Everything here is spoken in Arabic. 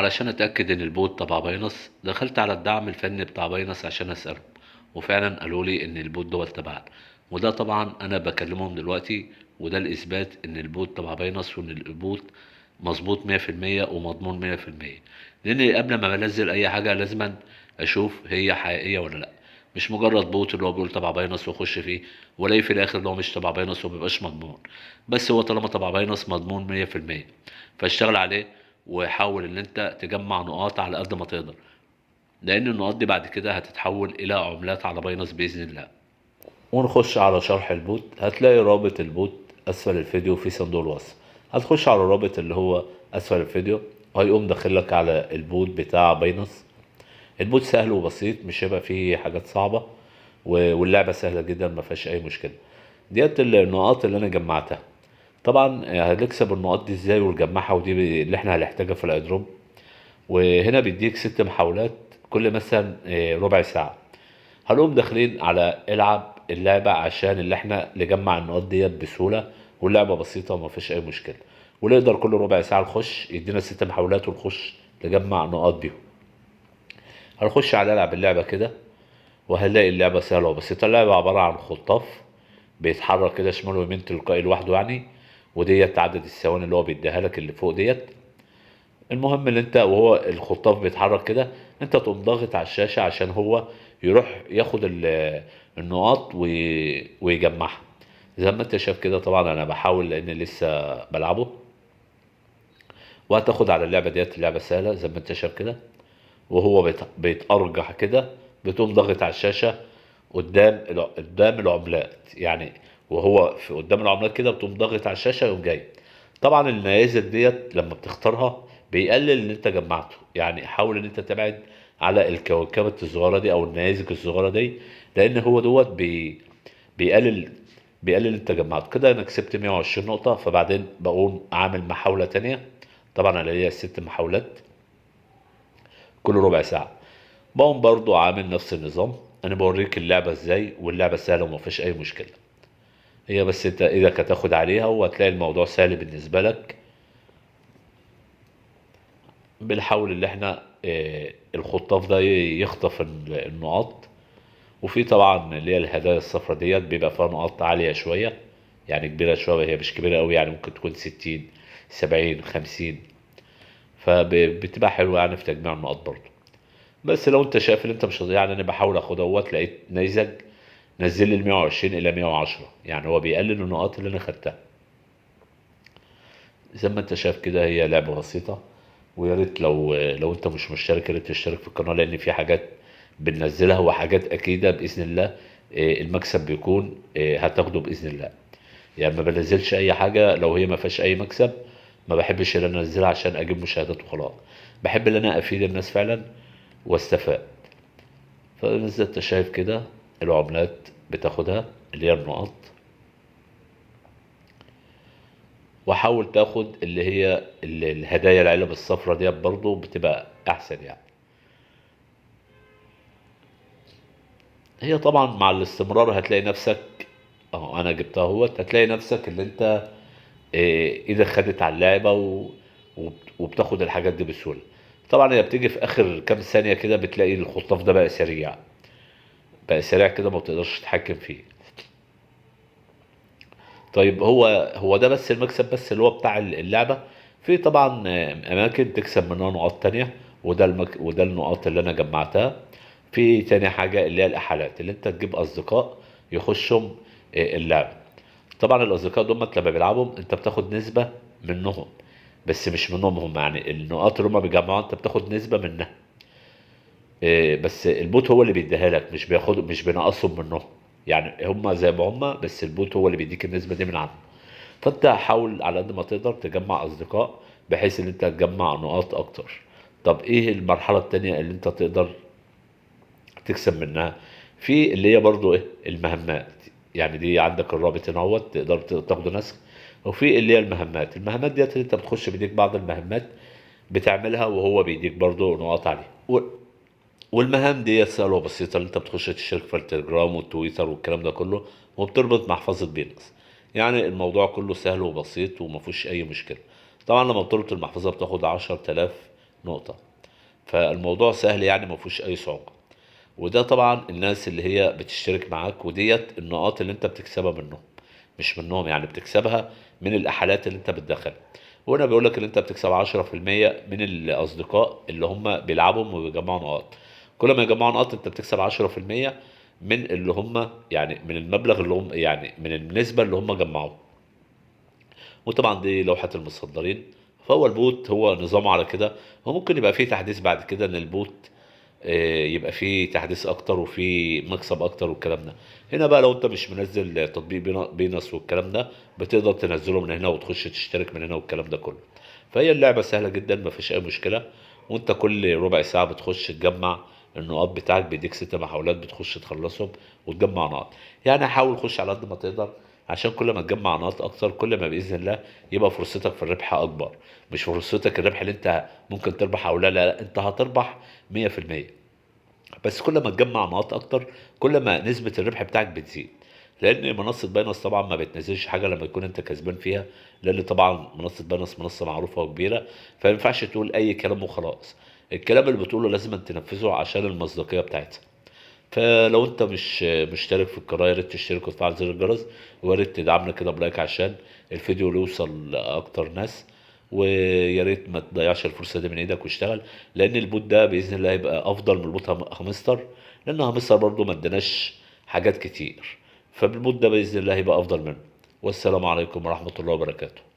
وعلشان اتاكد ان البوت تبع باينس دخلت على الدعم الفني بتاع باينس عشان اساله، وفعلا قالوا لي ان البوت دوت تبعنا. وده طبعا انا بكلمهم دلوقتي، وده الاثبات ان البوت تبع باينس وان البوت مظبوط 100% ومضمون 100%. لان قبل ما بنزل اي حاجه لازم اشوف هي حقيقيه ولا لا، مش مجرد بوت اللي هو بيقول تبع باينس واخش فيه والاقي في الاخر اللي هو مش تبع باينس ومبيبقاش مضمون. بس هو طالما تبع باينس مضمون 100%، فاشتغل عليه وحاول ان انت تجمع نقاط على قد ما تقدر، لان النقاط دي بعد كده هتتحول الى عملات على باينانس باذن الله. ونخش على شرح البوت، هتلاقي رابط البوت اسفل الفيديو في صندوق الوصف. هتخش على الرابط اللي هو اسفل الفيديو، هيقوم داخلك على البوت بتاع باينانس. البوت سهل وبسيط، مش هيبقى فيه حاجات صعبة، واللعبة سهلة جدا ما فيهاش اي مشكلة. ديت النقاط اللي انا جمعتها. طبعا هنكسب النقاط دي ازاي ونجمعها، ودي اللي احنا هنحتاجها في الايدروب. وهنا بيديك 6 محاولات كل مثلا ربع ساعة. هنقوم داخلين على العب اللعبة عشان اللي احنا نجمع النقاط ديت بسهولة، واللعبة بسيطة وما فيش اي مشكلة. ونقدر كل ربع ساعة نخش يدينا 6 محاولات ونخش نجمع نقاط بيهم. هنخش على العب اللعبة كده، وهنلاقي اللعبة سهلة وبسيطة. اللعبة عبارة عن خطاف بيتحرك كده شمال ويمين تلقائي لوحده يعني، وديت عدد الثواني اللي هو بيديها لك اللي فوق ديت. المهم ان انت وهو الخطاف بيتحرك كده، انت تقوم ضاغط على الشاشة عشان هو يروح ياخد النقاط ويجمعها. زي ما انت شايف كده، طبعا انا بحاول لان لسه بلعبه. وهتاخد على اللعبة ديت، اللعبة سهلة زي ما انت شايف كده. وهو بيتأرجح كده، بتقوم ضاغط على الشاشة قدام العملات يعني. وهو في قدام العملات كده بتقوم ضاغط على الشاشة يقوم جاي. طبعا النيازك ديت لما بتختارها بيقلل اللي انت جمعته، يعني حاول ان انت تبعد على الكوكبة الصغيرة دي او النيازك الصغيرة دي، لان هو دوت بيقلل بيقلل اللي انت جمعته. كده انا كسبت 120 نقطة، فبعدين بقوم عامل محاولة تانية. طبعا انا ليا 6 محاولات كل ربع ساعة. بقوم برضو عامل نفس النظام. انا بوريك اللعبة ازاي، واللعبة سهلة وما فيش اي مشكلة. هي بس انت ايدك هتاخد عليها وهتلاقي الموضوع سهل بالنسبة لك. بنحاول اللي احنا الخطاف ده يخطف النقاط. وفي طبعا اللي هي الهدايا الصفرا ديت بيبقى فيها نقاط عالية شوية، يعني كبيرة شوية، هي مش كبيرة قوي يعني، ممكن تكون 60 70 50. فبتبقى حلوة يعني في تجميع النقاط برضو. بس لو انت شايف ان انت مش يعني، انا بحاول اخد اهوت لقيت نيزك نزل لي ال 120 الى 110، يعني هو بيقلل النقاط اللي انا خدتها. زي ما انت شايف كده، هي لعبة بسيطة. ويا ريت لو انت مش مشترك، يا ريت تشترك في القناة، لان في حاجات بننزلها وحاجات اكيدة باذن الله. المكسب بيكون هتاخده باذن الله. يعني ما بنزلش اي حاجة لو هي ما فيهاش اي مكسب. ما بحبش ان انا انزلها عشان اجيب مشاهدات وخلاص. بحب ان انا افيد الناس فعلا واستفاد. فزي انت شايف كده، العملات بتاخدها اللي هي النقط. وحاول تاخد اللي هي الهدايا العلب الصفرا ديت برضو بتبقى احسن يعني. هي طبعا مع الاستمرار هتلاقي نفسك، اهو انا جبتها اهوت، هتلاقي نفسك اللي انت ايدك خدت على اللعبة وبتاخد الحاجات دي بسهولة. طبعا هي بتيجي في اخر كام ثانية كده بتلاقي الخطاف ده بقى سريع، بقى سريع كده ما بتقدرش تتحكم فيه. طيب هو ده بس المكسب بس اللي هو بتاع اللعبة. في طبعا أماكن تكسب منها نقاط تانية. وده النقاط اللي أنا جمعتها. في تاني حاجة اللي هي الإحالات، اللي أنت تجيب أصدقاء يخشوا اللعبة. طبعا الأصدقاء دول لما بيلعبوا أنت بتاخد نسبة منهم، بس مش منهم هم، يعني النقاط اللي هم بيجمعوها أنت بتاخد نسبة منها. بس البوت هو اللي بيديها لك، مش بينقصهم منهم. يعني هم زي ما هم، بس البوت هو اللي بيديك النسبة دي من عنده. فانت حاول على قد ما تقدر تجمع اصدقاء بحيث ان انت تجمع نقاط اكتر. طب ايه المرحلة التانية اللي انت تقدر تكسب منها؟ في اللي هي برضو ايه المهمات. يعني دي عندك الرابط هنا اهوت، تقدر تاخده نسخ. وفي اللي هي المهمات ديت اللي انت بتخش بيديك بعض المهمات بتعملها، وهو بيديك برضو نقاط عليها. والمهام دي سهلة وبسيطة، اللي انت بتخش تشترك في التليجرام والتويتر والكلام ده كله، وبتربط محفظة بينكس. يعني الموضوع كله سهل وبسيط وما فيهوش اي مشكلة. طبعا لما بتربط المحفظة بتاخد 10,000 نقطة. فالموضوع سهل يعني ما فيهوش اي صعوبة. وده طبعا الناس اللي هي بتشترك معاك، وديت النقاط اللي انت بتكسبها منهم، مش منهم يعني، بتكسبها من الاحالات اللي انت بتدخلها. وهنا بيقول لك ان انت بتكسب 10% من الاصدقاء اللي هم بيلعبوا وبيجمعوا نقاط. كل ما يجمعوا نقاط انت بتكسب 10% من اللي هم يعني من المبلغ اللي هم يعني من النسبة اللي هم جمعوه. وطبعا دي لوحة المصدرين. فهو البوت هو نظامه على كده. هو ممكن يبقى فيه تحديث بعد كده ان البوت يبقى فيه تحديث اكتر وفيه مكسب اكتر والكلام ده. هنا بقى لو انت مش منزل تطبيق بينس والكلام ده، بتقدر تنزله من هنا وتخش تشترك من هنا والكلام ده كله. فهي اللعبة سهلة جدا، مفيش اي مشكلة. وانت كل ربع ساعة بتخش تجمع النقاط بتاعك، بيديك 6 محاولات بتخش تخلصهم وتجمع نقاط. يعني حاول خش على قد ما تقدر، عشان كل ما تجمع نقاط اكتر كل ما باذن الله يبقى فرصتك في الربح اكبر. مش فرصتك الربح اللي انت ممكن تربح او لا، لا انت هتربح 100%. بس كل ما تجمع نقاط اكتر كل ما نسبة الربح بتاعك بتزيد. لان منصة باينانس طبعا ما بتنزلش حاجة لما يكون انت كسبان فيها، لان طبعا منصة باينانس منصة معروفة وكبيرة. فما ينفعش تقول اي كلام وخلاص. الكلام اللي بتقوله لازم تنفذه عشان المصداقية بتاعتها. فلو انت مش مشترك في القناة، يا ريت تشترك وتفعل زر الجرس. ويا ريت تدعمنا كده بلايك عشان الفيديو يوصل لأكتر ناس. ويا ريت ما تضيعش الفرصة دي من ايدك واشتغل. لأن البوت ده بإذن الله هيبقى أفضل من البوت هامستر. لأن هامستر برضه ما اداناش حاجات كتير. فالبوت ده بإذن الله هيبقى أفضل منه. والسلام عليكم ورحمة الله وبركاته.